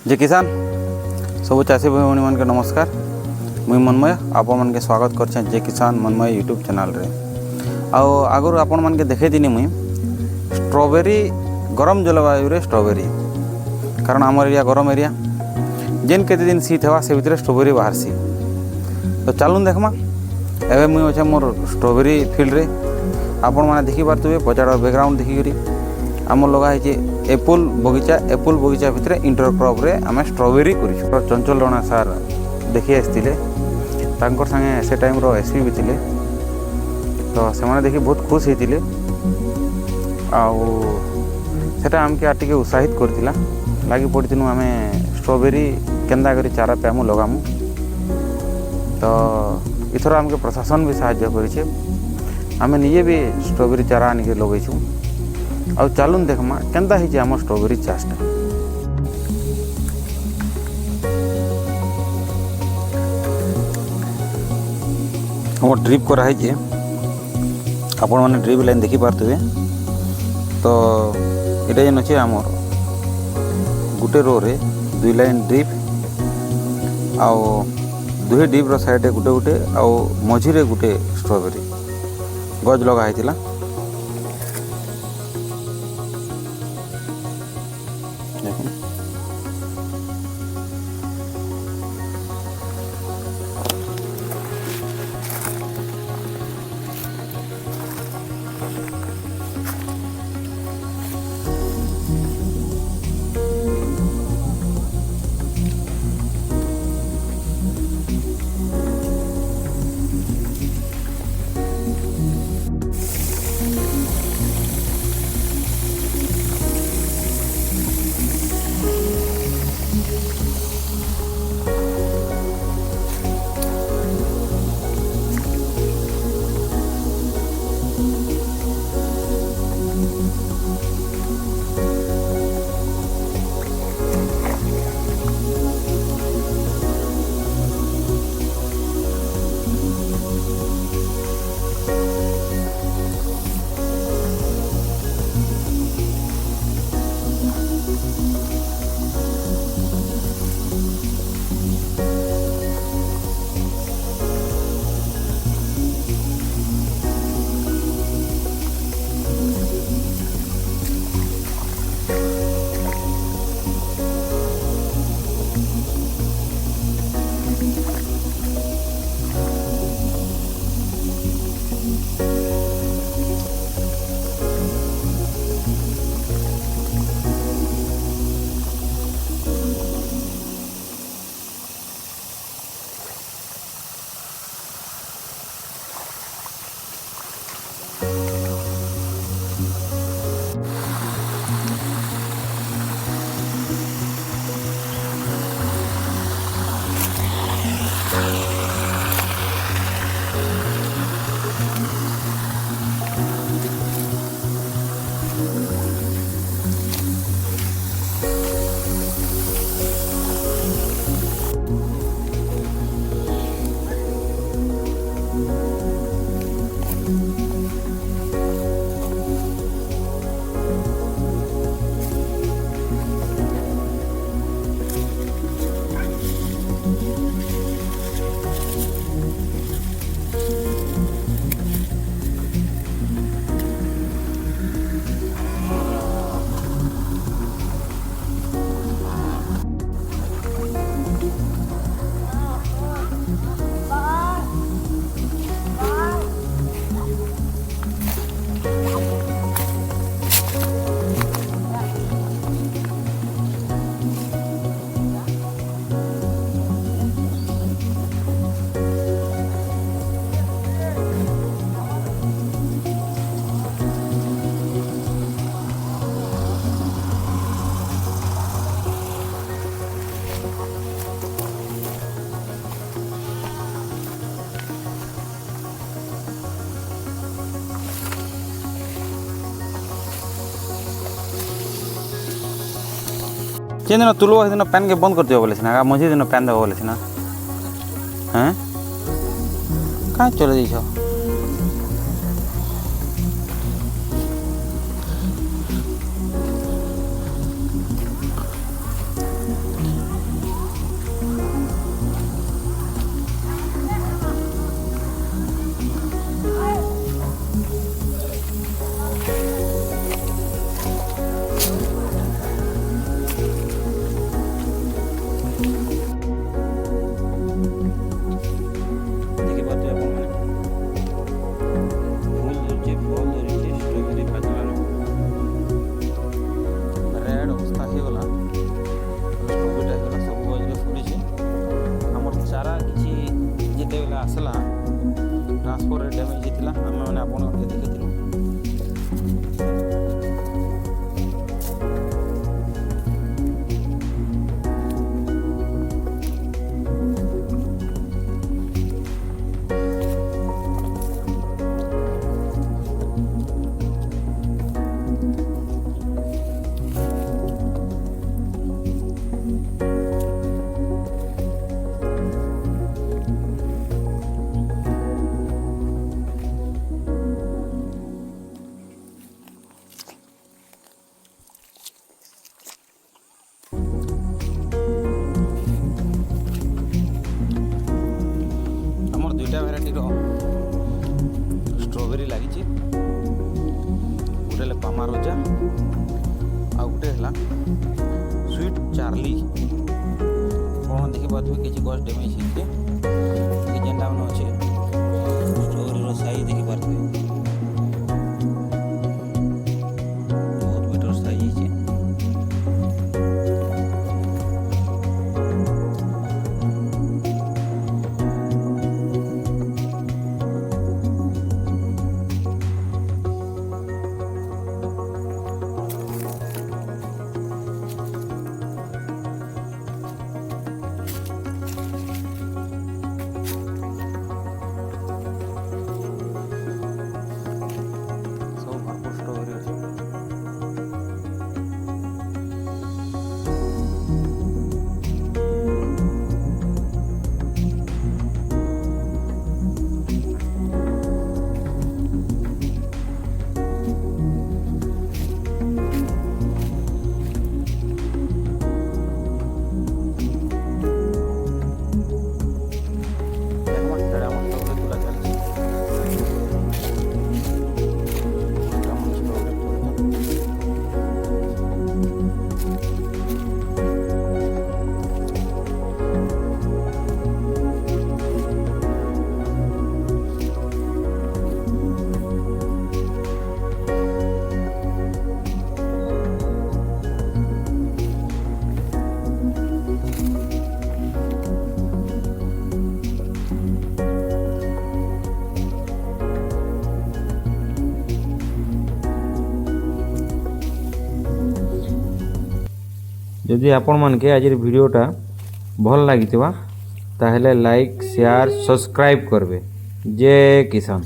जय किसान सब चाषी भाई भौणी के नमस्कार। मुई मनमय आपण मन के स्वागत करछे जय किसान मनमय यूट्यूब चैनल रे। आगुरी आपण मन के देखे दिनी मुई स्ट्रॉबेरी गरम जलवायु रे स्ट्रॉबेरी, कारण आम एरिया गरम एरिया जेन केते दिन शीत हेवा से भितर स्ट्रॉबेरी बाहरसी। तो चलून देखमा एवं मुई अच्छे मोर स्ट्रॉबेरी फील्ड रे आपण मैंने देखी पारे पचाड़ बैकग्राउंड देखिकी आम लगा एप्पल बगीचा भितर इंटरक्रॉप रे आम स्ट्रॉबेरी कर चंचल राणा सार देखी आसते संगे से टाइम रो एसपी भी थे। तो से देखी बहुत खुश होते आटा आमके उत्साहित करथिला लगी पड़ू आम स्ट्रॉबेरी केन्दा करी चारा पामु लगामु। तो इथर आमके प्रशासन भी साहाय्य करिछे, आम निजे भी स्ट्रॉबेरी चारा आनिके लगेछू। आ चलून देखमा केन्ता हिचे आम स्ट्रॉबेरी चाषटा। हम ड्रिप कराई आपण मैंने ड्रिप लाइन देखी पारे। तो ये जेन अच्छे आम गोटे रो रे 2 लाइन ड्रिप आउ 2 ड्रिप साइड गुटे गुटे आउ मझीरे गुटे स्ट्रॉबेरी गज लगा। जेन दिन तुलो दिन पैन के बंद कर दियो बोले ना मझे दिन पैन देव बोले ना। हैं कहाँ चले जाइछ नारली कौन देखी पारे किसी गछ डैमेज होती जेनटा मैंने अच्छे स्ट्रॉबेरी साइज देखी पारे बहुत मीटर साइज है। सब भरपूर स्ट्रॉबेरी अच्छे। जदि आपण मानके आज वीडियोटा भल लगी ताहले लाइक शेयर सब्सक्राइब करबे। जय किसान।